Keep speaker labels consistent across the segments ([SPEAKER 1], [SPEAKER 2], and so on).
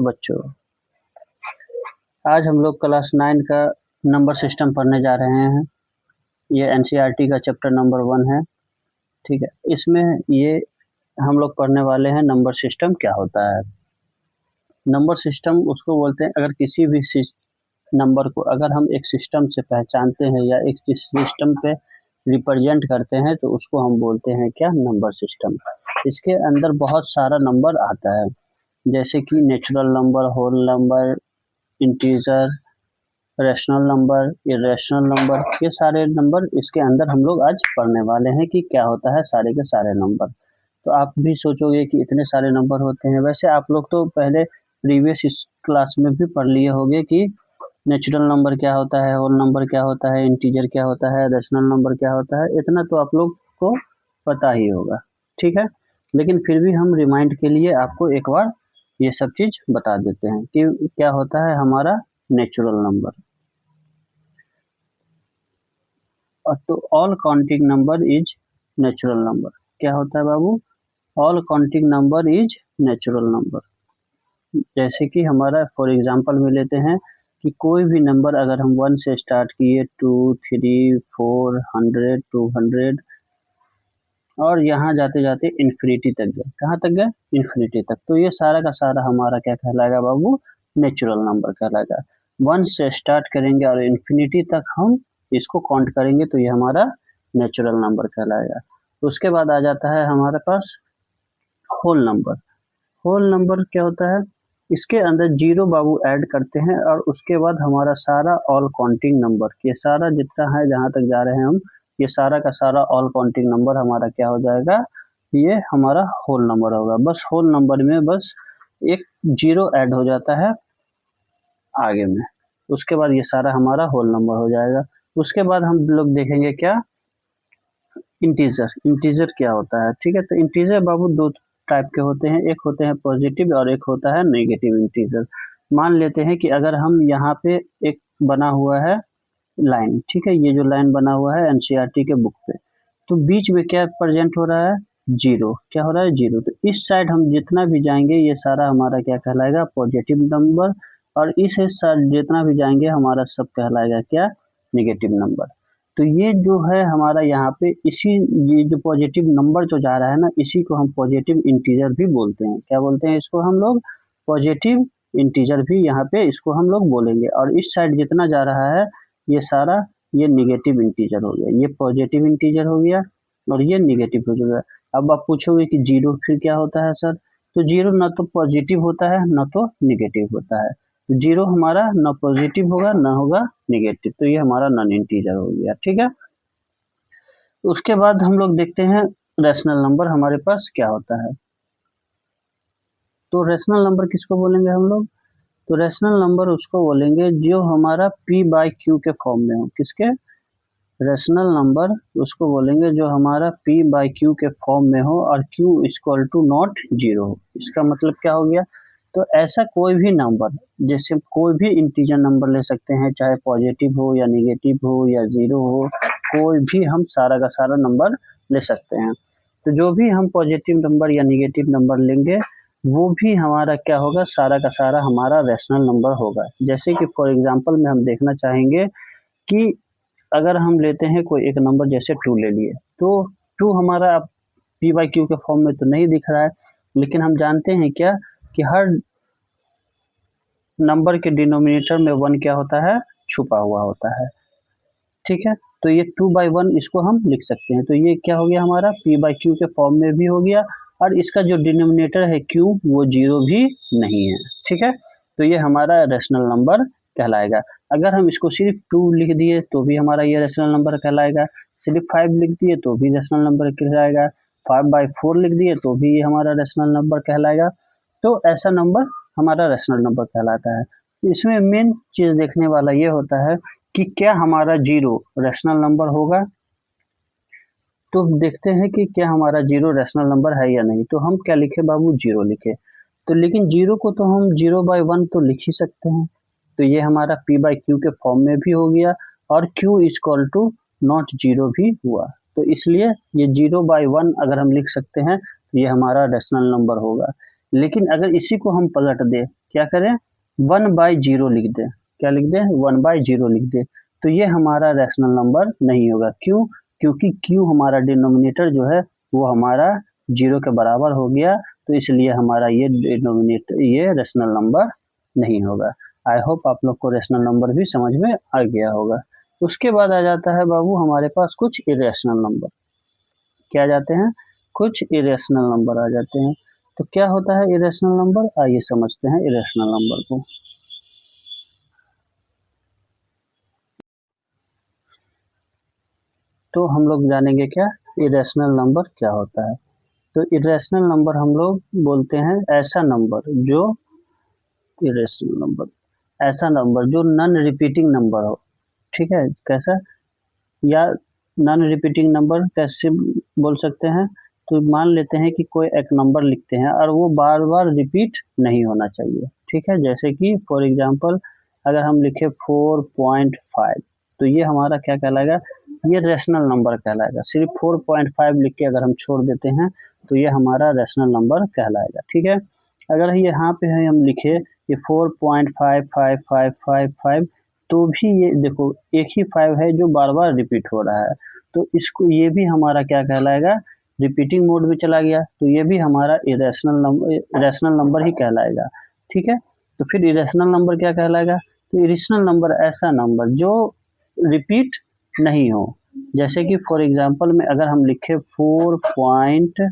[SPEAKER 1] बच्चों, आज हम लोग क्लास 9 का नंबर सिस्टम पढ़ने जा रहे हैं। ये एनसीईआरटी का चैप्टर नंबर 1 है, ठीक है। इसमें ये हम लोग पढ़ने वाले हैं नंबर सिस्टम क्या होता है। नंबर सिस्टम उसको बोलते हैं, अगर किसी भी नंबर को अगर हम एक सिस्टम से पहचानते हैं या एक सिस्टम पे रिप्रेजेंट करते हैं तो उसको हम बोलते हैं क्या, नंबर सिस्टम। इसके अंदर बहुत सारा नंबर आता है, जैसे कि natural number, whole number, integer, rational number, irrational number, ये सारे नंबर इसके अंदर हम लोग आज पढ़ने वाले हैं कि क्या होता है सारे के सारे नंबर। तो आप भी सोचोगे कि इतने सारे नंबर होते हैं। वैसे आप लोग तो पहले प्रीवियस इस क्लास में भी पढ़ लिए होंगे कि नेचुरल नंबर क्या होता है, होल नंबर क्या होता है, इंटीजर क्या होता है, रैशनल नंबर क्या होता है, इतना तो आप लोग को पता ही होगा, ठीक है। लेकिन फिर भी हम रिमाइंड के लिए आपको एक बार ये सब चीज़ बता देते हैं कि क्या होता है हमारा नेचुरल नंबर। और तो all counting number is natural number. क्या होता है बाबू? All counting number is natural number. जैसे कि हमारा फॉर एग्जांपल में लेते हैं कि कोई भी नंबर अगर हम 1 से स्टार्ट किए, 2, 3, 4, 100, 200 और यहाँ जाते जाते इन्फिनिटी तक गए। कहाँ तक गए? इन्फिनिटी तक। तो ये सारा का सारा हमारा क्या कहलाएगा बाबू? नेचुरल नंबर कहलाएगा। 1 से स्टार्ट करेंगे और इन्फिनिटी तक हम इसको काउंट करेंगे तो ये हमारा नेचुरल नंबर कहलाएगा। उसके बाद आ जाता है हमारे पास होल नंबर। होल नंबर क्या होता है? इसके अंदर जीरो बाबू ऐड करते हैं और उसके बाद हमारा सारा ऑल काउंटिंग नंबर, ये सारा जितना है जहाँ तक जा रहे हैं हम, ये सारा का सारा ऑल काउंटिंग नंबर हमारा क्या हो जाएगा? ये हमारा होल नंबर होगा। बस होल नंबर में बस एक जीरो ऐड हो जाता है आगे में, उसके बाद ये सारा हमारा होल नंबर हो जाएगा। उसके बाद हम लोग देखेंगे क्या, इंटीजर। इंटीजर क्या होता है? ठीक है, तो इंटीजर बाबू दो टाइप के होते हैं, एक होते हैं पॉजिटिव और एक होता है नेगेटिव इंटीजर। मान लेते हैं कि अगर हम यहाँ पे एक बना हुआ है लाइन, ठीक है, ये जो लाइन बना हुआ है एनसीईआरटी के बुक पे, तो बीच में क्या प्रेजेंट हो रहा है? जीरो। क्या हो रहा है? जीरो। तो इस साइड हम जितना भी जाएंगे ये सारा हमारा क्या कहलाएगा? Positive number. और इस साइड जितना भी जाएंगे हमारा सब कहलाएगा क्या? Negative number. तो ये जो है हमारा यहाँ पे ये जो पॉजिटिव नंबर जो जा रहा है ना, इसी को हम पॉजिटिव इंटीजर भी बोलते हैं। क्या बोलते हैं इसको हम लोग? पॉजिटिव इंटीजर भी यहाँ पे इसको हम लोग बोलेंगे। और इस साइड जितना जा रहा है ये सारा ये निगेटिव इंटीजर हो गया, ये पॉजिटिव इंटीजर हो गया और ये निगेटिव हो गया। अब आप पूछोगे कि जीरो फिर क्या होता है सर? तो जीरो ना तो पॉजिटिव होता है ना तो निगेटिव होता है। जीरो हमारा ना पॉजिटिव होगा ना होगा निगेटिव, तो ये हमारा नॉन इंटीजर हो गया, ठीक है। उसके बाद हम लोग देखते हैं रैशनल नंबर हमारे पास क्या होता है। तो रैशनल नंबर किसको बोलेंगे हम लोग? तो रैशनल नंबर उसको बोलेंगे जो हमारा p बाई क्यू के फॉर्म में हो। किसके? रैशनल नंबर उसको बोलेंगे जो हमारा p बाई क्यू के फॉर्म में हो और q equal to not zero हो। इसका मतलब क्या हो गया? तो ऐसा कोई भी नंबर, जैसे कोई भी इंटीजर नंबर ले सकते हैं, चाहे पॉजिटिव हो या निगेटिव हो या जीरो हो, कोई भी हम सारा का सारा नंबर ले सकते हैं। तो जो भी हम पॉजिटिव नंबर या निगेटिव नंबर लेंगे वो भी हमारा क्या होगा? सारा का सारा हमारा रैशनल नंबर होगा। जैसे कि फॉर एग्जांपल में हम देखना चाहेंगे कि अगर हम लेते हैं कोई एक नंबर, जैसे 2 ले लिए, तो 2 हमारा p बाई क्यू के फॉर्म में तो नहीं दिख रहा है, लेकिन हम जानते हैं क्या कि हर नंबर के डिनोमिनेटर में 1 क्या होता है? छुपा हुआ होता है, ठीक है। तो ये 2 बाई 1 इसको हम लिख सकते हैं। तो ये क्या हो गया हमारा? p बाई क्यू के फॉर्म में भी हो गया और इसका जो डिनोमिनेटर है q वो जीरो भी नहीं है, ठीक है। तो ये हमारा रैशनल नंबर कहलाएगा। अगर हम इसको सिर्फ 2 लिख दिए तो भी हमारा ये रैशनल नंबर कहलाएगा, सिर्फ 5 लिख दिए तो भी रैशनल नंबर कहलाएगा, 5 बाई 4 लिख दिए तो भी ये हमारा रैशनल नंबर कहलाएगा। तो ऐसा नंबर हमारा रैशनल नंबर कहलाता है। इसमें मेन चीज देखने वाला ये होता है कि क्या हमारा जीरो रैशनल नंबर होगा। तो देखते हैं कि क्या हमारा जीरो रैशनल नंबर है या नहीं। तो हम क्या लिखे बाबू? जीरो लिखे। तो लेकिन जीरो को तो हम 0 बाई 1 तो लिख ही सकते हैं। तो ये हमारा p बाई क्यू के फॉर्म में भी हो गया और q equal to not zero भी हुआ। तो इसलिए ये 0 बाई 1 अगर हम लिख सकते हैं तो ये हमारा रैशनल नंबर होगा। लेकिन अगर इसी को हम पलट दें क्या करें, 1/0 लिख दें। क्या लिख दें, 1/0 लिख दें। तो ये हमारा रैशनल नंबर नहीं होगा। क्यों, क्योंकि क्यू हमारा डिनोमिनेटर जो है वो हमारा 0 के बराबर हो गया, तो इसलिए हमारा ये डिनोमिनेटर ये रैशनल नंबर नहीं होगा। आई होप आप लोग को रैशनल नंबर भी समझ में आ गया होगा। उसके बाद आ जाता है बाबू हमारे पास कुछ इरेशनल नंबर। क्या आ जाते हैं, कुछ इरेशनल नंबर आ जाते हैं। तो क्या होता है इरेशनल नंबर, आइए समझते हैं इरेशनल नंबर को। तो हम लोग जानेंगे क्या इरेशनल नंबर क्या होता है। तो इरेशनल नंबर हम लोग बोलते हैं ऐसा नंबर जो इरेशनल नंबर, ऐसा नंबर जो नॉन रिपीटिंग नंबर हो। ठीक है, कैसा, या नॉन रिपीटिंग नंबर कैसे बोल सकते हैं, तो मान लेते हैं कि कोई एक नंबर लिखते हैं और वो बार बार रिपीट नहीं होना चाहिए। ठीक है, जैसे कि फॉर एग्जांपल अगर हम लिखे 4.5, तो ये हमारा क्या कहलाएगा, ये रैशनल नंबर कहलाएगा। सिर्फ 4.5 लिख के अगर हम छोड़ देते हैं तो ये हमारा रैशनल नंबर कहलाएगा। ठीक है, अगर यहाँ पे है हम लिखे ये 4.555555, तो भी ये देखो एक ही 5 है जो बार बार रिपीट हो रहा है, तो इसको ये भी हमारा क्या कहलाएगा, रिपीटिंग मोड में चला गया, तो ये भी हमारा इरेशनल नंबर ही कहलाएगा। ठीक है, तो फिर इरेशनल नंबर क्या कहलाएगा, तो इरेशनल नंबर ऐसा नंबर जो रिपीट नहीं हो। जैसे कि फॉर एग्जांपल में अगर हम लिखे 4.5,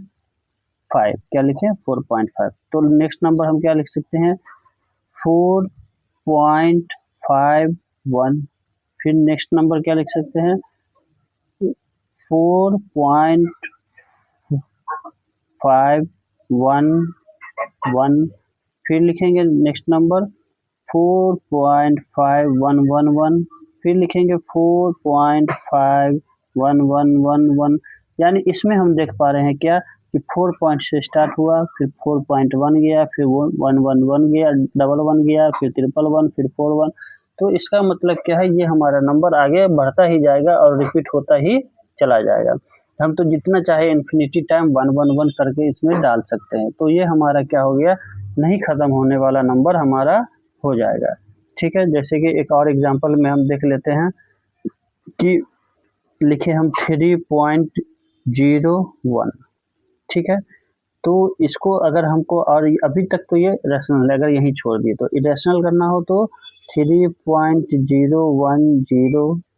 [SPEAKER 1] क्या लिखे 4.5, तो नेक्स्ट नंबर हम क्या लिख सकते हैं 4.51, फिर नेक्स्ट नंबर क्या लिख सकते हैं 4.511, फिर लिखेंगे नेक्स्ट नंबर 4.5111, फिर लिखेंगे 4.5111, यानी इसमें हम देख पा रहे हैं क्या कि 4 पॉइंट से स्टार्ट हुआ, फिर 4.1 गया, फिर 111 गया, 11 गया, फिर 111, फिर 41। तो इसका मतलब क्या है, ये हमारा नंबर आगे बढ़ता ही जाएगा और रिपीट होता ही चला जाएगा। हम तो जितना चाहे इन्फिनिटी टाइम 111 करके इसमें डाल सकते हैं, तो ये हमारा क्या हो गया, नहीं खत्म होने वाला नंबर हमारा हो जाएगा। ठीक है, जैसे कि एक और एग्जांपल में हम देख लेते हैं कि लिखे हम 3.01। ठीक है, तो इसको अगर हमको, और अभी तक तो ये रैशनल है, अगर यहीं छोड़ दिए तो इरेशनल करना हो तो 3.010,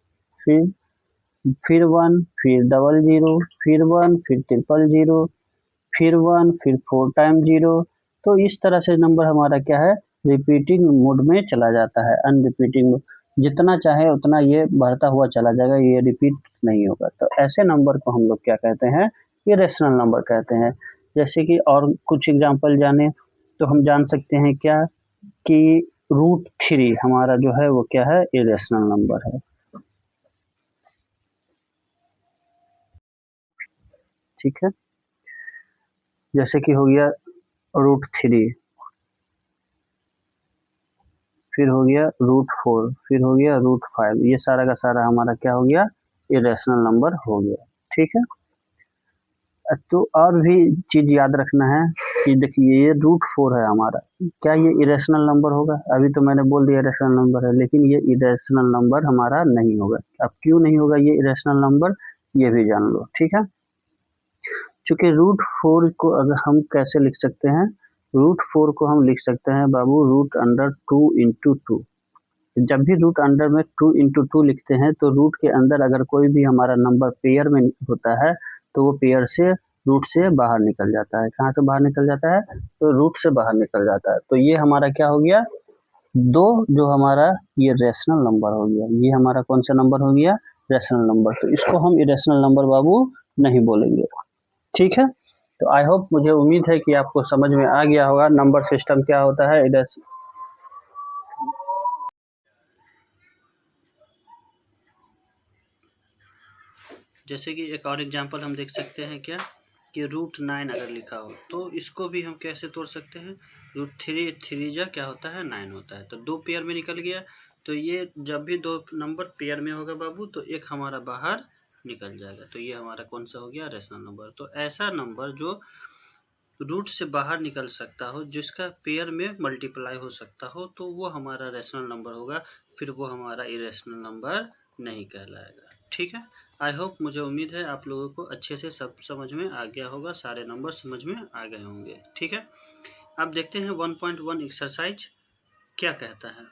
[SPEAKER 1] फिर 1, फिर 00, फिर 1, फिर 000, फिर 1, फिर 4 टाइम 0। तो इस तरह से नंबर हमारा क्या है, रिपीटिंग मोड में चला जाता है। अनरिपीटिंग जितना चाहे उतना ये बढ़ता हुआ चला जाएगा, ये रिपीट नहीं होगा। तो ऐसे नंबर को हम लोग क्या कहते हैं, इरेशनल नंबर कहते हैं। जैसे कि और कुछ एग्जांपल जाने तो हम जान सकते हैं क्या कि √3 हमारा जो है वो क्या है, इरेशनल नंबर है। ठीक है, जैसे कि हो गया √3, फिर हो गया √4, फिर हो गया √5, ये सारा का सारा हमारा क्या हो गया, इरेशनल नंबर हो गया। ठीक है, तो और भी चीज याद रखना है कि देखिए ये √4 है हमारा, क्या ये इरेशनल नंबर होगा, अभी तो मैंने बोल दिया इरेशनल नंबर है, लेकिन ये इरेशनल नंबर हमारा नहीं होगा। अब क्यों नहीं होगा ये इरेशनल नंबर, ये भी जान लो। ठीक है, चूंकि √4 को अगर हम कैसे लिख सकते हैं, √4 को हम लिख सकते हैं बाबू √2 × 2। जब भी रूट अंडर में 2 × 2 लिखते हैं तो रूट के अंदर अगर कोई भी हमारा नंबर पेयर में होता है तो वो पेयर से रूट से बाहर निकल जाता है। कहाँ से बाहर निकल जाता है, तो रूट से बाहर निकल जाता है। तो ये हमारा क्या हो गया, 2 जो हमारा ये रैशनल नंबर हो गया। ये हमारा कौन सा नंबर हो गया, रैशनल नंबर। तो इसको हम इरेशनल नंबर बाबू नहीं बोलेंगे। ठीक है, तो आई होप, मुझे उम्मीद है कि आपको समझ में आ गया होगा नंबर सिस्टम क्या होता है। जैसे कि एक और एग्जांपल हम देख सकते हैं क्या कि √9 अगर लिखा हो तो इसको भी हम कैसे तोड़ सकते हैं, √3 क्या होता है, 9 होता है। तो 2 पेयर में निकल गया, तो ये जब भी 2 नंबर पेयर में होगा बाबू तो एक हमारा बाहर निकल जाएगा। तो ये हमारा कौन सा हो गया, रैशनल नंबर। तो ऐसा नंबर जो रूट से बाहर निकल सकता हो, जिसका पेयर में मल्टीप्लाई हो सकता हो, तो वो हमारा रैशनल नंबर होगा, फिर वो हमारा इरेशनल नंबर नहीं कहलाएगा। ठीक है, आई होप, मुझे उम्मीद है आप लोगों को अच्छे से सब समझ में आ गया होगा, सारे नंबर समझ में आ गए होंगे। ठीक है, अब देखते हैं 1.1 एक्सरसाइज क्या कहता है।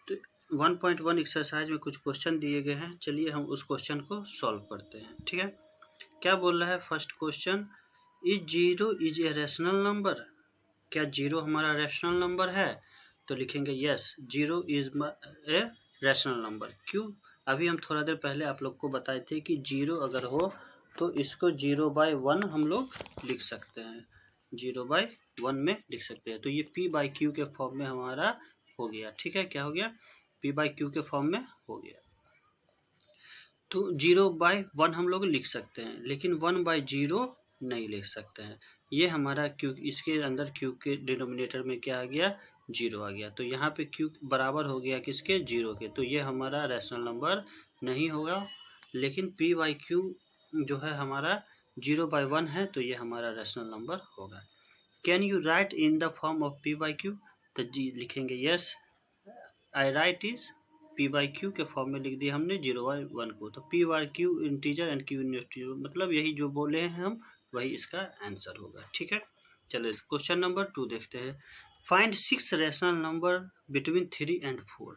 [SPEAKER 1] तो 1.1 एक्सरसाइज में कुछ क्वेश्चन दिए गए हैं, चलिए हम उस क्वेश्चन को सॉल्व करते हैं। ठीक है, क्या बोल रहा है first question, is zero is a rational number. क्या जीरो हमारा रैशनल नंबर है? तो लिखेंगे yes, zero is a rational number. क्यों? अभी हम थोड़ा देर पहले आप लोग को बताए थे कि जीरो अगर हो तो इसको 0/1 हम लोग लिख सकते हैं, 0/1 में लिख सकते हैं। तो ये p/q के फॉर्म में हमारा हो गया। ठीक है, क्या हो गया? p/q के फॉर्म में हो गया। तो 0/1 हम लोग लिख सकते हैं, लेकिन 1/0 नहीं लिख सकते हैं। ये हमारा क्यू, इसके अंदर क्यू के डिनोमिनेटर में क्या आ गया? 0 आ गया। तो यहाँ पे क्यू बराबर हो गया किसके? 0 के। तो ये हमारा रैशनल नंबर नहीं होगा। लेकिन p/q जो है हमारा 0/1 है, तो ये हमारा रैशनल नंबर होगा। Can you right in the form of p/q? तो जी लिखेंगे yes, I right is p/q के फॉर्म में लिख दिया हमने 0/1 को। तो p/q integer and q integer, मतलब यही जो बोले हैं हम, वही इसका आंसर होगा। ठीक है, चलिए क्वेश्चन नंबर 2 देखते हैं। Find 6 rational number between 3 and 4।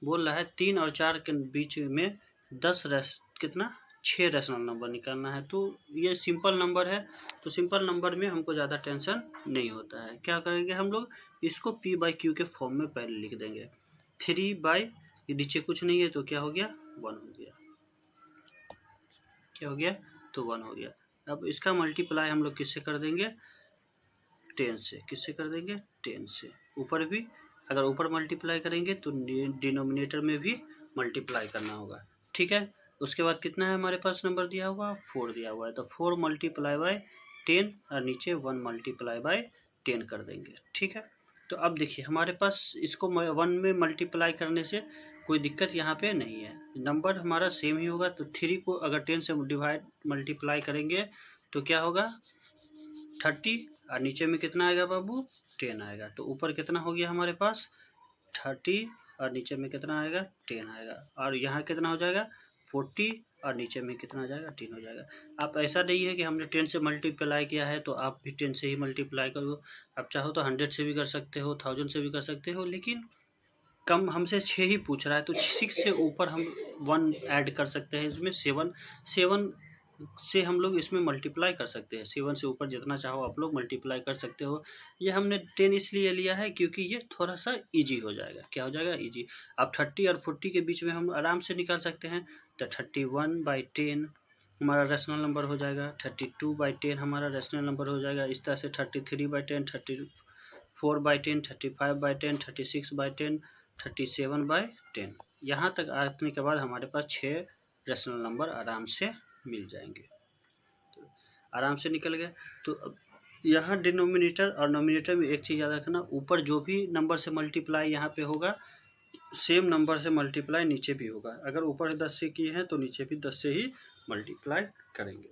[SPEAKER 1] बोल रहा है 3 और 4 के बीच में 6 रैशनल नंबर निकालना है। तो ये सिंपल नंबर है, तो सिंपल नंबर में हमको ज़्यादा टेंशन नहीं होता है। क्या करेंगे हम लोग? इसको p/q के फॉर्म में पहले लिख देंगे। 3 नीचे कुछ नहीं है, तो क्या हो गया? 1 हो गया। क्या हो गया? तो 1 हो गया। अब इसका मल्टीप्लाई हम लोग किससे कर देंगे? 10 से। किससे कर देंगे? 10 से। ऊपर भी अगर ऊपर मल्टीप्लाई करेंगे तो डिनोमिनेटर में भी मल्टीप्लाई करना होगा। ठीक है, उसके बाद कितना है हमारे पास नंबर दिया हुआ? 4 दिया हुआ है। तो 4 मल्टीप्लाई बाय 10 और नीचे 1 मल्टीप्लाई बाय 10 कर देंगे। ठीक है, तो अब देखिए हमारे पास इसको 1 में मल्टीप्लाई करने से कोई दिक्कत यहाँ पे नहीं है, नंबर हमारा सेम ही होगा। तो 3 को अगर 10 से मल्टीप्लाई करेंगे तो क्या होगा? 30 और नीचे में कितना आएगा बाबू? 10 आएगा। तो ऊपर कितना हो गया हमारे पास? 30 और नीचे में कितना आएगा? 10 आएगा। और यहाँ कितना हो जाएगा? 40 और नीचे में कितना आ जाएगा? 10 हो जाएगा। आप ऐसा नहीं है कि हमने 10 से मल्टीप्लाई किया है तो आप भी 10 से ही मल्टीप्लाई करो। आप चाहो तो 100 से भी कर सकते हो, 1000 से भी कर सकते हो, लेकिन कम हमसे 6 ही पूछ रहा है, तो 6 से ऊपर हम 1 ऐड कर सकते हैं इसमें। 7 से हम लोग इसमें मल्टीप्लाई कर सकते हैं। 7 से ऊपर जितना चाहो आप लोग मल्टीप्लाई कर सकते हो। ये हमने 10 इसलिए लिया है क्योंकि ये थोड़ा सा इजी हो जाएगा। क्या हो जाएगा? इजी। अब 30 और 40 के बीच में हम आराम से निकाल सकते हैं। तो 31/10 हमारा रैशनल नंबर हो जाएगा। 32/10 हमारा रैशनल नंबर हो जाएगा। इस तरह से 33/10, 34/10, 35/10, 36/10, 37/10। यहाँ तक आने के बाद हमारे पास 6 रैशनल नंबर आराम से मिल जाएंगे। तो आराम से निकल गए। तो अब यहाँ डिनोमिनेटर और नोमिनेटर में एक चीज़ याद रखना, ऊपर जो भी नंबर से मल्टीप्लाई यहाँ पे होगा, सेम नंबर से मल्टीप्लाई नीचे भी होगा। अगर ऊपर 10 से किए हैं तो नीचे भी 10 से ही मल्टीप्लाई करेंगे।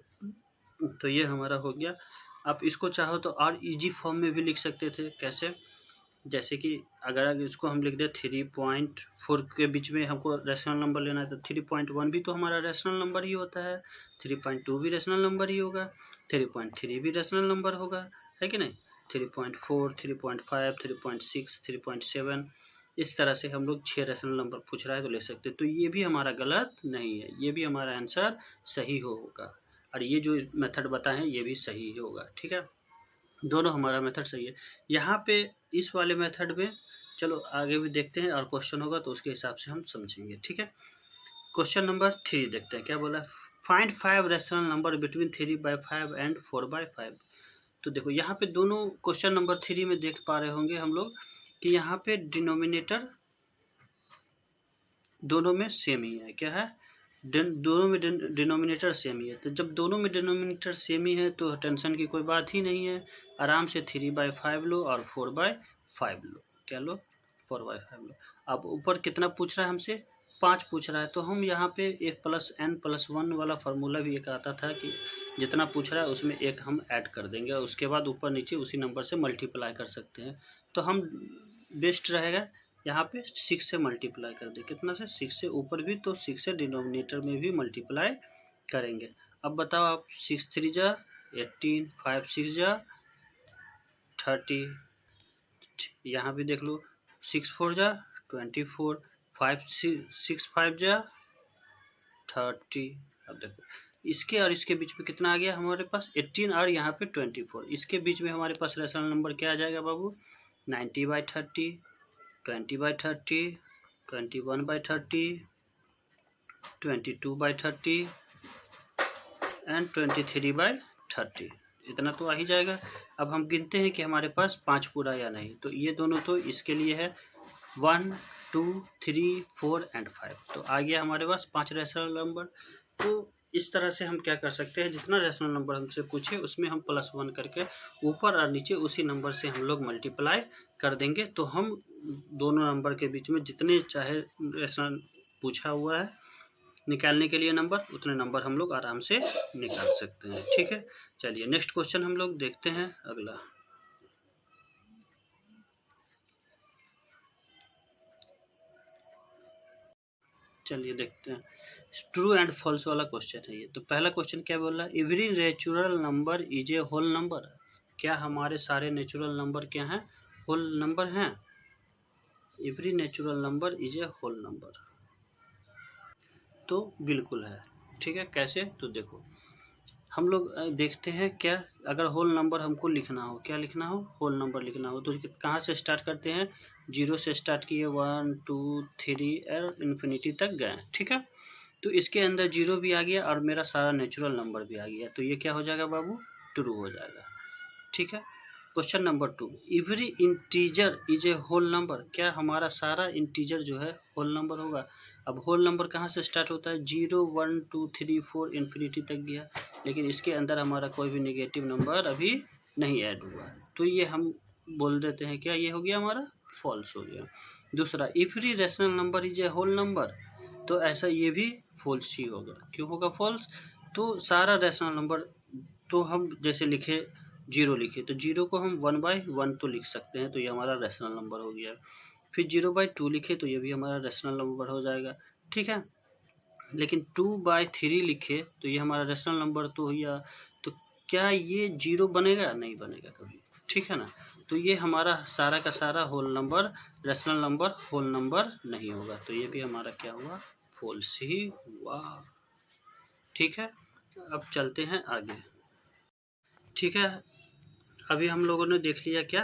[SPEAKER 1] तो ये हमारा हो गया। आप इसको चाहो तो और इजी फॉर्म में भी लिख सकते थे। कैसे? जैसे कि अगर इसको हम लिख दें 3.4 के बीच में हमको रैशनल नंबर लेना है, तो 3.1 भी तो हमारा रैशनल नंबर ही होता है। 3.2 भी रैशनल नंबर ही होगा। 3.3 भी रैशनल नंबर होगा, है कि नहीं? 3.4, 3.5, 3.6, 3.7, इस तरह से हम लोग 6 रैशनल नंबर पूछ रहा है तो ले सकते। तो ये भी हमारा गलत नहीं है, ये भी हमारा आंसर सही होगा। और ये जो मेथड बताएं ये भी सही होगा। ठीक है, दोनों हमारा मेथड सही है। यहाँ पे इस वाले मेथड में चलो आगे भी देखते हैं और क्वेश्चन होगा तो उसके हिसाब से हम समझेंगे। ठीक है, क्वेश्चन नंबर 3 देखते हैं क्या बोला। Find 5 rational number between 3/5 and 4/5। तो देखो यहाँ पे दोनों क्वेश्चन नंबर 3 में देख पा रहे होंगे हम लोग कि यहाँ पे डिनोमिनेटर दोनों में सेम ही है। क्या है? दोनों में डिनोमिनेटर सेम ही है। तो जब दोनों में डिनोमिनेटर सेम ही है तो टेंशन की कोई बात ही नहीं है। आराम से 3/5 लो और 4/5 लो। क्या लो? 4/5 लो। अब ऊपर कितना पूछ रहा है हमसे? 5 पूछ रहा है तो हम यहाँ पे एक +n+1 वाला फार्मूला भी एक आता था कि जितना पूछ रहा है उसमें एक हम ऐड कर देंगे और उसके बाद ऊपर नीचे उसी नंबर से मल्टीप्लाई कर सकते हैं। तो हम बेस्ट रहेगा यहाँ पे 6 से मल्टीप्लाई कर दें। कितना से? 6 से ऊपर भी, तो 6 से डिनोमिनेटर में भी मल्टीप्लाई करेंगे। अब बताओ आप, 6 3 जा 18, 5 6 जा 30, यहाँ भी देख लो 6 4 जा 24, 5 6 5 जा 30। अब देखो इसके और इसके बीच में कितना आ गया हमारे पास? 18 और यहाँ पे 24। इसके बीच में हमारे पास रेशनल नंबर क्या आ जाएगा बाबू? 90/30, 20/30, 21/30, 22/30 एंड 23/30। इतना तो आ ही जाएगा। अब हम गिनते हैं कि हमारे पास 5 पूरा या नहीं। तो ये दोनों तो इसके लिए है 1 2 3 4 एंड 5। तो आ गया हमारे पास 5 रेशनल नंबर। तो इस तरह से हम क्या कर सकते हैं, जितना रेशनल नंबर हमसे पूछे उसमें हम +1 करके ऊपर और नीचे उसी नंबर से हम लोग मल्टीप्लाई कर देंगे। तो हम दोनों नंबर के बीच में जितने चाहे रेशनल पूछा हुआ है निकालने के लिए नंबर, उतने नंबर हम लोग आराम से निकाल सकते हैं। ठीक है, चलिए नेक्स्ट क्वेश्चन हम लोग देखते हैं अगला। चलिए देखते हैं, ट्रू एंड फॉल्स वाला क्वेश्चन है ये। तो पहला क्वेश्चन क्या बोल रहा है? Every natural number is a whole number. क्या हमारे सारे नेचुरल नंबर क्या हैं? होल नंबर हैं। Every natural number is a whole number, तो बिल्कुल है। ठीक है, कैसे? तो देखो हम लोग देखते हैं क्या, अगर होल नंबर हमको लिखना हो, क्या लिखना हो? होल नंबर लिखना हो, तो कहाँ से स्टार्ट करते हैं? 0 से स्टार्ट किए, 1 2 3 और इन्फिनिटी तक गए। ठीक है, तो इसके अंदर 0 भी आ गया और मेरा सारा नेचुरल नंबर भी आ गया। तो ये क्या हो जाएगा बाबू? ट्रू हो जाएगा। ठीक है, question number 2, every integer is a whole number. क्या हमारा सारा इंटीजर जो है होल नंबर होगा? अब होल नंबर कहाँ से स्टार्ट होता है? 0 1 2 3 4 इन्फिनिटी तक गया, लेकिन इसके अंदर हमारा कोई भी नेगेटिव नंबर अभी नहीं ऐड हुआ। तो ये हम बोल देते हैं क्या, ये हो गया हमारा फॉल्स हो गया। दूसरा, every rational number is a whole number. तो ऐसा ये भी फॉल्स ही होगा। क्यों होगा फॉल्स? तो सारा रैशनल नंबर, तो हम जैसे लिखे 0 लिखे, तो 0 को हम 1/1 तो लिख सकते हैं, तो ये हमारा रैशनल नंबर हो गया। फिर 0/2 लिखे तो ये भी हमारा रैशनल नंबर हो जाएगा। ठीक है, लेकिन 2/3 लिखे तो ये हमारा रैशनल नंबर तो हुआ। तो क्या ये 0 बनेगा? नहीं बनेगा कभी। ठीक है ना, तो ये हमारा सारा का सारा whole number, rational number whole number नहीं होगा। तो ये भी हमारा क्या हुआ? फॉल्स ही हुआ। ठीक है, अब चलते हैं आगे। ठीक है, अभी हम लोगों ने देख लिया क्या,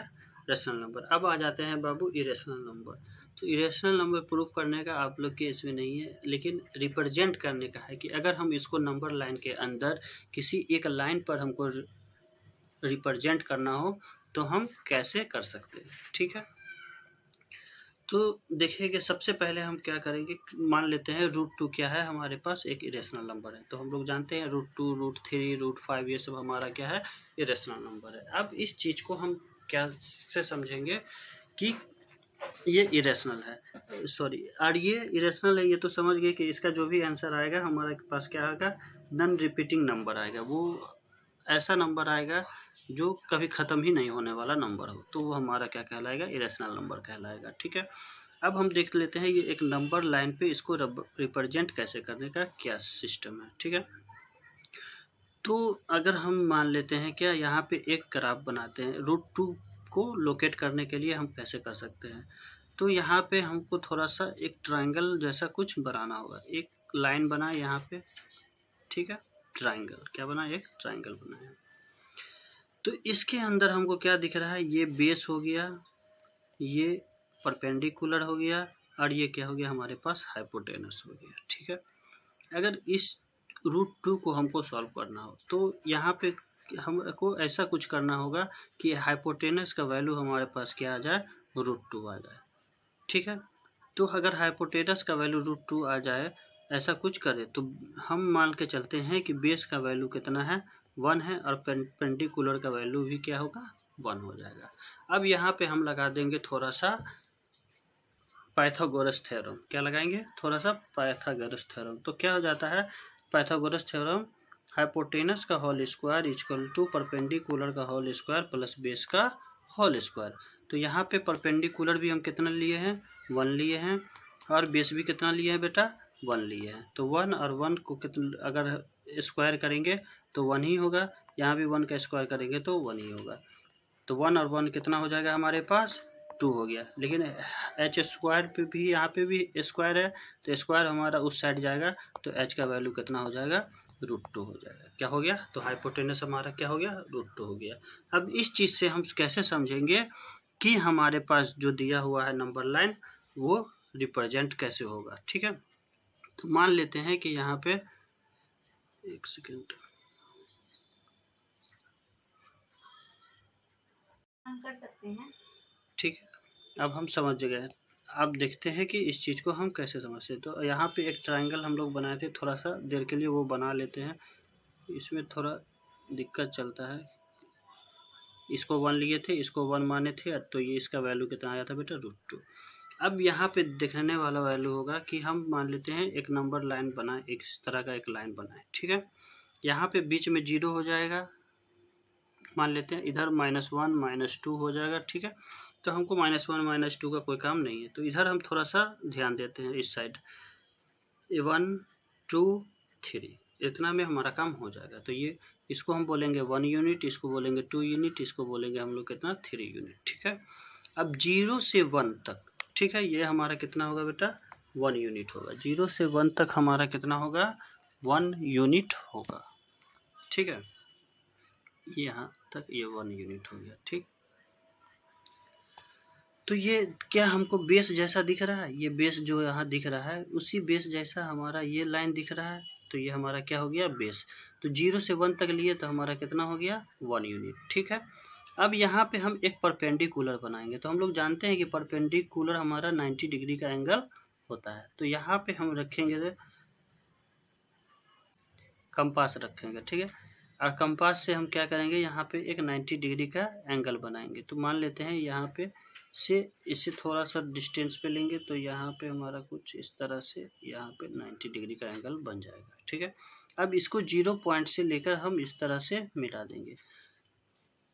[SPEAKER 1] रैशनल नंबर। अब आ जाते हैं बाबू इरेशनल नंबर। तो इरेशनल नंबर प्रूफ करने का आप लोग के इसमें नहीं है, लेकिन रिप्रेजेंट करने का है कि अगर हम इसको नंबर लाइन के अंदर किसी एक लाइन पर हमको रिप्रेजेंट करना हो तो हम कैसे कर सकते हैं। ठीक है, तो देखिए कि सबसे पहले हम क्या करेंगे, मान लेते हैं √2 क्या है हमारे पास, एक इरेशनल नंबर है। तो हम लोग जानते हैं √2 √3 √5 ये सब हमारा क्या है, इरेशनल नंबर है। अब इस चीज़ को हम क्या से समझेंगे कि ये इरेशनल है, सॉरी, और ये इरेशनल है, ये तो समझ गए कि इसका जो भी आंसर आएगा हमारे पास क्या आएगा, नॉन रिपीटिंग नंबर आएगा। वो ऐसा नंबर आएगा जो कभी ख़त्म ही नहीं होने वाला नंबर हो, तो वो हमारा क्या कहलाएगा, इरेशनल नंबर कहलाएगा। ठीक है, अब हम देख लेते हैं ये एक नंबर लाइन पे इसको रिप्रेजेंट कैसे करने का क्या सिस्टम है। ठीक है, तो अगर हम मान लेते हैं क्या, यहाँ पे एक ग्राफ बनाते हैं, √2 को लोकेट करने के लिए हम कैसे कर सकते हैं। तो यहाँ पे हमको थोड़ा सा एक ट्रायंगल जैसा कुछ बनाना होगा। एक लाइन बना यहाँ पे, ठीक है, ट्रायंगल क्या बना, एक ट्रायंगल बनाया। तो इसके अंदर हमको क्या दिख रहा है, ये बेस हो गया, ये परपेंडिकुलर हो गया, और ये क्या हो गया हमारे पास, हाइपोटेनस हो गया। ठीक है, अगर इस √2 को हमको सॉल्व करना हो तो यहाँ पे हमको ऐसा कुछ करना होगा कि हाइपोटेनस का वैल्यू हमारे पास क्या आ जाए, √2 आ जाए। ठीक है, तो अगर हाइपोटेनस का वैल्यू √2 आ जाए, ऐसा कुछ करे, तो हम मान के चलते हैं कि बेस का वैल्यू कितना है, 1 है, और पेंडिकुलर का वैल्यू भी क्या होगा, 1 हो जाएगा। अब यहाँ पे हम लगा देंगे थोड़ा सा पाइथागोरस थ्योरम, क्या लगाएंगे थोड़ा सा पाइथागोरस थ्योरम। तो क्या हो जाता है पाइथागोरस थ्योरम, हाइपोटेनस का whole square equal to perpendicular का होल स्क्वायर प्लस बेस का होल स्क्वायर। तो यहाँ पे परपेंडिकुलर भी हम कितना लिए हैं 1 लिए हैं, और बेस भी कितना लिए हैं बेटा 1 लिए हैं। तो 1 और 1 को कितना अगर स्क्वायर करेंगे तो 1 ही होगा, यहाँ भी 1 का स्क्वायर करेंगे तो 1 ही होगा। तो 1 और 1 कितना हो जाएगा हमारे पास 2 हो गया। लेकिन एच स्क्वायर पे भी यहाँ पे भी स्क्वायर है, तो स्क्वायर हमारा उस साइड जाएगा, तो एच का वैल्यू कितना हो जाएगा √2 हो जाएगा। क्या हो गया, तो हाइपोटेनस हमारा क्या हो गया √2 हो गया। अब इस चीज़ से हम कैसे समझेंगे कि हमारे पास जो दिया हुआ है नंबर लाइन वो रिप्रेजेंट कैसे होगा। ठीक है, तो मान लेते हैं कि यहाँ पे एक सेकेंड कर सकते हैं। ठीक है, अब हम समझ गए। अब देखते हैं कि इस चीज़ को हम कैसे समझते हैं। तो यहाँ पे एक ट्रायंगल हम लोग बनाए थे, थोड़ा सा देर के लिए वो बना लेते हैं। इसमें थोड़ा दिक्कत चलता है, इसको 1 लिए थे, इसको 1 माने थे, तो ये इसका वैल्यू कितना आया था बेटा √2। अब यहाँ पे देखने वाला वैल्यू होगा कि हम मान लेते हैं एक नंबर लाइन बनाए, एक इस तरह का एक लाइन बनाए। ठीक है, यहाँ पे बीच में 0 हो जाएगा, मान लेते हैं इधर -1 -2 हो जाएगा। ठीक है, तो हमको -1 -2 का कोई काम नहीं है, तो इधर हम थोड़ा सा ध्यान देते हैं इस साइड 1 2 3 इतना में हमारा काम हो जाएगा। तो ये इसको हम बोलेंगे 1 यूनिट, इसको बोलेंगे 2 यूनिट, इसको बोलेंगे हम लोग कितना 3 यूनिट। ठीक है, अब 0 से 1 तक, ठीक है, ये हमारा कितना होगा बेटा 1 यूनिट होगा। 0 से 1 तक हमारा कितना होगा 1 यूनिट होगा। ठीक है, यहाँ तक ये 1 यूनिट हो गया। ठीक, तो ये क्या हमको बेस जैसा दिख रहा है, ये बेस जो यहाँ दिख रहा है उसी बेस जैसा हमारा ये लाइन दिख रहा है, तो ये हमारा क्या हो गया बेस। तो 0 से 1 तक लिए तो हमारा कितना हो गया 1 यूनिट। ठीक है, अब यहाँ पे हम एक परपेंडिकुलर बनाएंगे। तो हम लोग जानते हैं कि परपेंडिकुलर हमारा 90 डिग्री का एंगल होता है। तो यहाँ पे हम रखेंगे कंपास रखेंगे। ठीक है, और कंपास से हम क्या करेंगे यहाँ पे एक 90 डिग्री का एंगल बनाएंगे। तो मान लेते हैं यहाँ पे से इसे थोड़ा सा डिस्टेंस पे लेंगे, तो यहाँ पे हमारा कुछ इस तरह से यहाँ पे 90 डिग्री का एंगल बन जाएगा। ठीक है, अब इसको 0 पॉइंट से लेकर हम इस तरह से मिटा देंगे।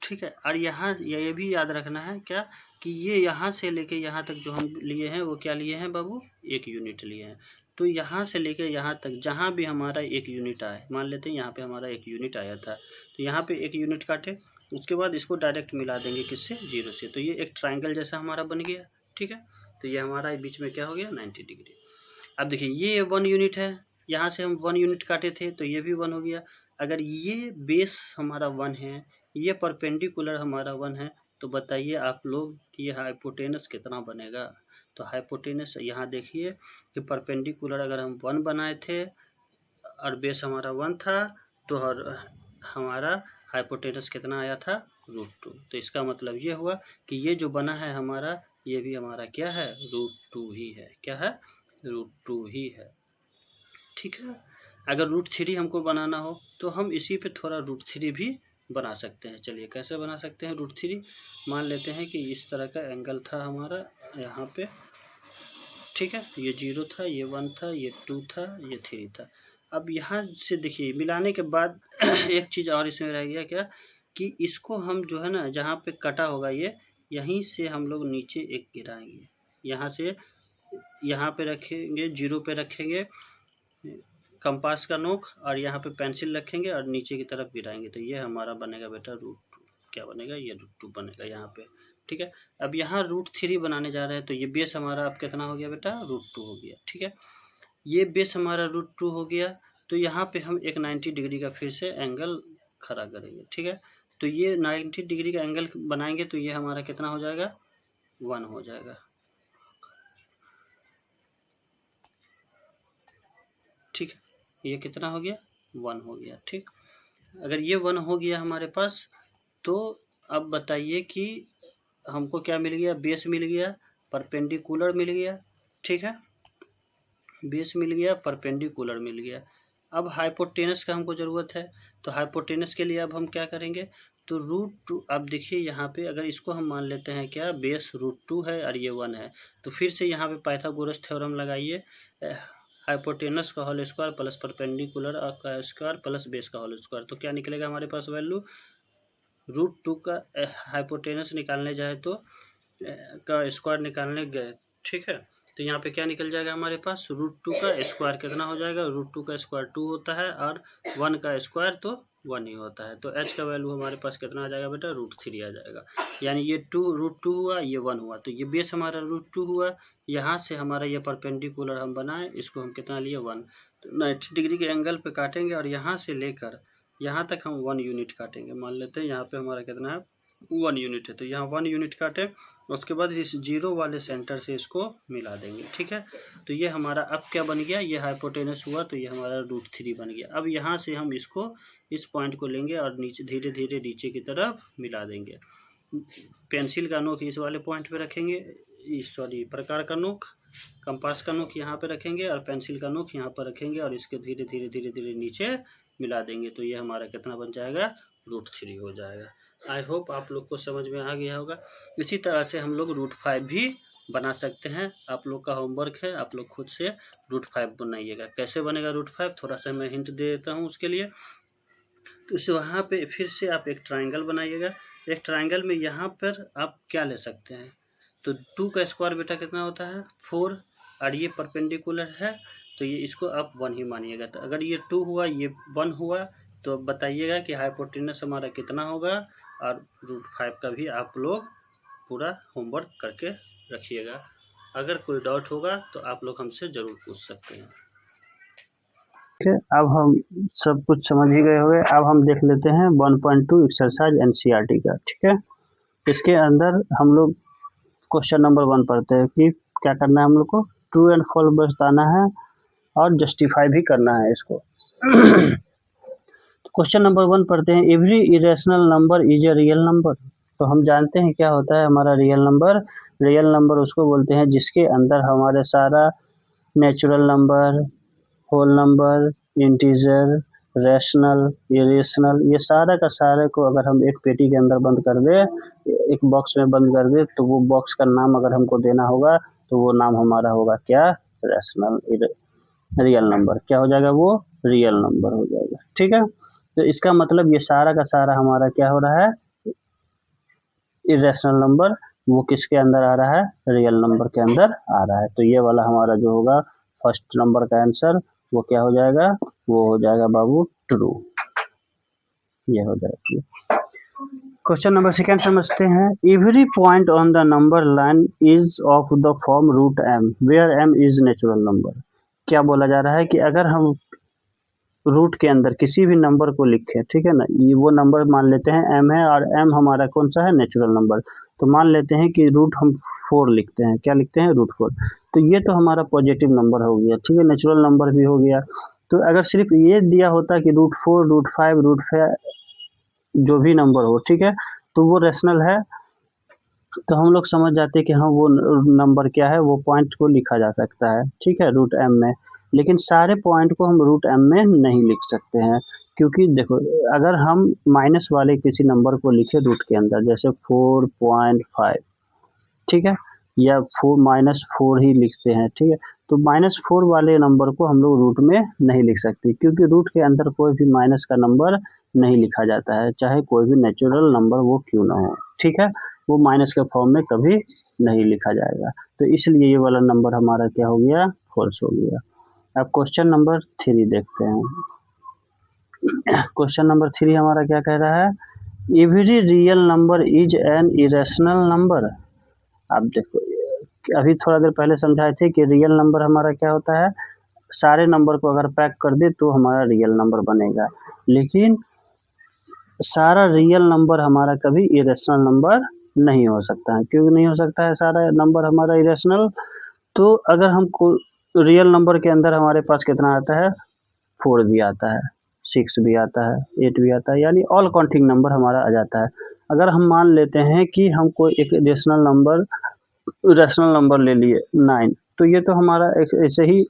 [SPEAKER 1] ठीक है, और यहाँ ये भी याद रखना है क्या कि ये यहाँ से लेके यहाँ तक जो हम लिए हैं वो क्या लिए हैं बाबू 1 यूनिट लिए हैं। तो यहाँ से लेकर यहाँ तक जहाँ भी हमारा 1 यूनिट आए, मान लेते हैं यहाँ पे हमारा 1 यूनिट आया था, तो यहाँ पे 1 यूनिट काटे, उसके बाद इसको डायरेक्ट मिला देंगे किससे 0 से, तो ये एक ट्रायंगल जैसा हमारा बन गया। ठीक है, तो ये हमारा बीच में क्या हो गया 90 डिग्री। अब देखिए ये 1 यूनिट है, यहाँ से हम 1 यूनिट काटे थे तो ये भी 1 हो गया। अगर ये बेस हमारा 1 है, ये परपेंडिकुलर हमारा 1 है, तो बताइए आप लोग कि ये हाइपोटेनस कितना बनेगा। तो हाइपोटेनस यहाँ देखिए कि परपेंडिकुलर अगर हम 1 बनाए थे और बेस हमारा 1 था, तो हमारा हाइपोटेनस कितना आया था √2। तो इसका मतलब ये हुआ कि ये जो बना है हमारा, ये भी हमारा क्या है √2 ही है। क्या है √2 ही है। ठीक है, अगर √3 हमको बनाना हो तो हम इसी पे थोड़ा √3 भी बना सकते हैं। चलिए कैसे बना सकते हैं √3, मान लेते हैं कि इस तरह का एंगल था हमारा यहाँ पे। ठीक है, ये 0 था, ये 1 था, ये 2 था, ये 3 था। अब यहाँ से देखिए मिलाने के बाद एक चीज़ और इसमें रह गया क्या कि इसको हम जो है ना जहाँ पे कटा होगा ये, यहीं से हम लोग नीचे एक गिराएंगे, यहाँ से यहाँ पे रखेंगे, 0 पे रखेंगे कंपास का नोक, और यहाँ पे पेंसिल रखेंगे और नीचे की तरफ गिराएंगे। तो ये हमारा बनेगा बेटा √2। क्या बनेगा, ये √2 बनेगा यहाँ पे। ठीक है, अब यहाँ √3 बनाने जा रहे हैं, तो ये बेस हमारा अब कितना हो गया बेटा √2 हो गया। ठीक है, ये बेस हमारा √2 हो गया, तो यहाँ पे हम एक 90 डिग्री का फिर से एंगल खड़ा करेंगे। ठीक है, तो ये 90 डिग्री का एंगल बनाएंगे, तो ये हमारा कितना हो जाएगा 1 हो जाएगा। ठीक है, ये कितना हो गया 1 हो गया। ठीक, अगर ये 1 हो गया हमारे पास, तो अब बताइए कि हमको क्या मिल गया, बेस मिल गया, परपेंडिकुलर मिल गया। ठीक है, बेस मिल गया, परपेंडिकुलर मिल गया। अब हाइपोटेनस का हमको ज़रूरत है, तो हाइपोटेनस के लिए अब हम क्या करेंगे, तो √2 अब देखिए यहाँ पे अगर इसको हम मान लेते हैं क्या बेस √2 है और ये 1 है, तो फिर से यहाँ पे पाइथागोरस थ्योरम लगाइए, हाइपोटेनस का होल स्क्वायर प्लस परपेंडिकुलर का स्क्वायर प्लस बेस का होल स्क्वायर, तो क्या निकलेगा हमारे पास वैल्यू, √2 का हाइपोटेनस निकालने जाए तो का स्क्वायर निकालने गए, ठीक है, तो यहाँ पे क्या निकल जाएगा हमारे पास, √2 का स्क्वायर कितना हो जाएगा, √2 का स्क्वायर 2 होता है और 1 का स्क्वायर तो 1 ही होता है, तो h का वैल्यू हमारे पास कितना आ जाएगा बेटा, √3 आ जाएगा, यानी ये √2 हुआ, ये 1 हुआ, तो ये बेस हमारा √2 हुआ, यहाँ से हमारा ये परपेंडिकुलर हम बनाए, इसको हम कितना लिए 1, तो 90 डिग्री के एंगल पे काटेंगे और यहाँ से लेकर यहाँ तक हम 1 यूनिट काटेंगे, मान लेते हैं यहाँ पे हमारा कितना है 1 यूनिट है, तो यहाँ 1 यूनिट काटे, उसके बाद इस जीरो वाले सेंटर से इसको मिला देंगे, ठीक है, तो ये हमारा अब क्या बन गया, ये हाइपोटेनस हुआ, तो ये हमारा √3 बन गया। अब यहाँ से हम इसको इस पॉइंट को लेंगे और नीचे धीरे धीरे नीचे की तरफ मिला देंगे, पेंसिल का नोक इस वाले पॉइंट पे रखेंगे, सॉरी प्रकार का नोक, कंपास का नोक यहाँ पे रखेंगे और पेंसिल का नोक यहाँ पर रखेंगे और इसके धीरे धीरे धीरे धीरे नीचे मिला देंगे, तो ये हमारा कितना बन जाएगा, √3 हो जाएगा। आई होप आप लोग को समझ में आ गया होगा। इसी तरह से हम लोग √5 भी बना सकते हैं, आप लोग का होमवर्क है, आप लोग खुद से √5 बनाइएगा। कैसे बनेगा √5, थोड़ा सा मैं हिंट दे देता हूँ उसके लिए। तो इस वहाँ पे फिर से आप एक ट्राइंगल बनाइएगा, एक ट्राइंगल में यहाँ पर आप क्या ले सकते हैं, तो 2 का स्क्वायर बेटा कितना होता है 4, और ये परपेंडिकुलर है तो ये इसको आप 1 ही मानिएगा, तो अगर ये 2 हुआ ये 1 हुआ, तो बताइएगा कि हाइपोटेनस हमारा कितना होगा, और √5 का भी आप लोग पूरा होमवर्क करके रखिएगा। अगर कोई डाउट होगा तो आप लोग हमसे ज़रूर पूछ सकते हैं। ठीक है, अब हम सब कुछ समझ ही गए होंगे। अब हम देख लेते हैं 1.2 एक्सरसाइज एनसीईआरटी का। ठीक है, इसके अंदर हम लोग क्वेश्चन नंबर 1 पढ़ते हैं कि क्या करना है हम लोग को, ट्रू एंड फॉल्स बताना है और जस्टिफाई भी करना है इसको। क्वेश्चन नंबर 1 पढ़ते हैं, every irrational number is a real number. तो हम जानते हैं क्या होता है हमारा रियल नंबर। रियल नंबर उसको बोलते हैं जिसके अंदर हमारे सारा natural number, whole number, integer, rational, irrational, ये सारा का सारे को अगर हम एक पेटी के अंदर बंद कर दे, एक बॉक्स में बंद कर दे, तो वो बॉक्स का नाम अगर हमको देना होगा तो वो नाम हमारा होगा क्या, रैशनल रियल नंबर। क्या हो जाएगा, वो रियल नंबर हो जाएगा। ठीक है, तो इसका मतलब ये सारा का सारा हमारा क्या हो रहा है, इरेशनल नंबर, वो किसके अंदर आ रहा है, रियल नंबर के अंदर आ रहा है। तो ये वाला हमारा जो होगा फर्स्ट नंबर का आंसर वो क्या हो जाएगा, वो हो जाएगा बाबू ट्रू, ये हो जाएगा। क्वेश्चन नंबर 2 समझते हैं, every point on the number line is of the form √m where m is natural number. क्या बोला जा रहा है कि अगर हम रूट के अंदर किसी भी नंबर को लिखे, ठीक है ना, ये वो नंबर मान लेते हैं m है और m हमारा कौन सा है, नेचुरल नंबर। तो मान लेते हैं कि रूट हम 4 लिखते हैं, क्या लिखते हैं, √4, तो ये तो हमारा पॉजिटिव नंबर हो गया, ठीक है, नेचुरल नंबर भी हो गया। तो अगर सिर्फ ये दिया होता कि √4, √5 जो भी नंबर हो, ठीक है, तो वो रैशनल है, तो हम लोग समझ जाते हैं कि हाँ वो नंबर क्या है, वो पॉइंट को लिखा जा सकता है, ठीक है, √m में। लेकिन सारे पॉइंट को हम √m में नहीं लिख सकते हैं, क्योंकि देखो अगर हम माइनस वाले किसी नंबर को लिखे रूट के अंदर, जैसे 4.5, ठीक है, या 4 ही लिखते हैं, ठीक है, तो -4 वाले नंबर को हम लोग रूट में नहीं लिख सकते, क्योंकि रूट के अंदर कोई भी माइनस का नंबर नहीं लिखा जाता है, चाहे कोई भी नेचुरल नंबर वो क्यों ना हो, ठीक है, वो माइनस के फॉर्म में कभी नहीं लिखा जाएगा। तो इसलिए ये वाला नंबर हमारा क्या हो गया, फॉल्स हो गया। अब क्वेश्चन नंबर 3 देखते हैं। क्वेश्चन नंबर 3 हमारा क्या कह रहा है, every real number is an irrational number. आप देखो अभी थोड़ा देर पहले समझाए थे कि रियल नंबर हमारा क्या होता है, सारे नंबर को अगर पैक कर दे तो हमारा रियल नंबर बनेगा, लेकिन सारा रियल नंबर हमारा कभी इरेशनल नंबर नहीं हो सकता है। क्यों नहीं हो सकता है सारा नंबर हमारा इरेशनल, तो अगर हमको रियल नंबर के अंदर हमारे पास कितना आता है, 4 भी आता है, 6 भी आता है, 8 भी आता है, यानी ऑल काउंटिंग नंबर हमारा आ जाता है। अगर हम मान लेते हैं कि हमको एक रैशनल नंबर ले लिए 9, तो ये तो हमारा एक ऐसे ही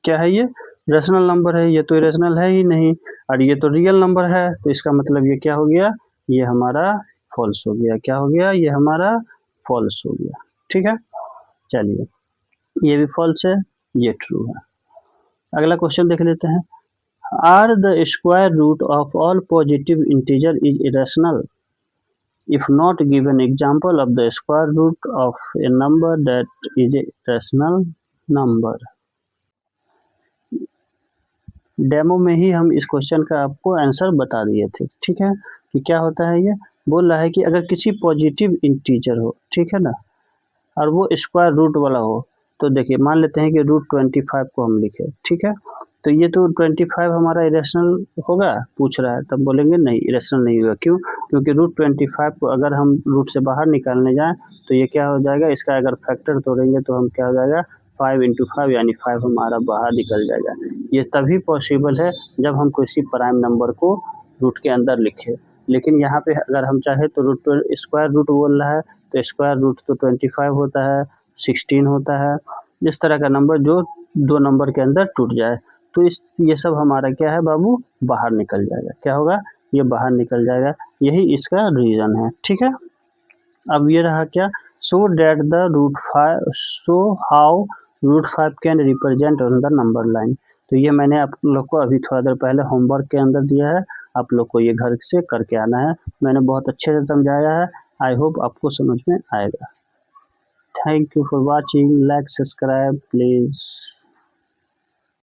[SPEAKER 1] क्या है, ये रेशनल नंबर है, ये तो इरेशनल है ही नहीं, और ये तो रियल नंबर है, तो इसका मतलब ये क्या हो गया, ये हमारा फॉल्स हो गया। क्या हो गया, ये हमारा फॉल्स हो गया। ठीक है, चलिए ये भी फॉल्स है, ये ट्रू है। अगला क्वेश्चन देख लेते हैं। Are the square root of all positive integer is irrational if not given example of the square root of a number that is a rational number। Demo में ही हम इस क्वेश्चन का आपको आंसर बता दिए थे। ठीक है, कि क्या होता है, ये बोल रहा है कि अगर किसी पॉजिटिव इंटीजर हो, ठीक है ना, और वो स्क्वायर रूट वाला हो, तो देखिए मान लेते हैं कि √25 को हम लिखे, ठीक है, तो ये तो 25 हमारा इरेशनल होगा, पूछ रहा है, तब बोलेंगे नहीं इरेशनल नहीं होगा। क्यों, क्योंकि √25 को अगर हम रूट से बाहर निकालने जाएं तो ये क्या हो जाएगा, इसका अगर फैक्टर तोड़ेंगे तो हम क्या हो जाएगा, 5 × 5 यानी 5 हमारा बाहर निकल जाएगा। ये तभी पॉसिबल है जब हम किसी प्राइम नंबर को रूट के अंदर लिखें, लेकिन यहाँ पे अगर हम चाहे तो स्क्वायर रूट बोल रहा है, तो स्क्वायर रूट तो 25 होता है, 16 होता है, इस तरह का नंबर जो दो नंबर के अंदर टूट जाए, तो ये सब हमारा क्या है बाबू, बाहर निकल जाएगा। क्या होगा, ये बाहर निकल जाएगा, यही इसका रीज़न है। ठीक है, अब ये रहा क्या, so that the √5, so how √5 can represent on the number line. तो ये मैंने आप लोग को अभी थोड़ा देर पहले होमवर्क के अंदर दिया है, आप लोग को ये घर से करके आना है। मैंने बहुत अच्छे से समझाया है, आई होप आपको समझ में आएगा। Thank you for watching, like subscribe please.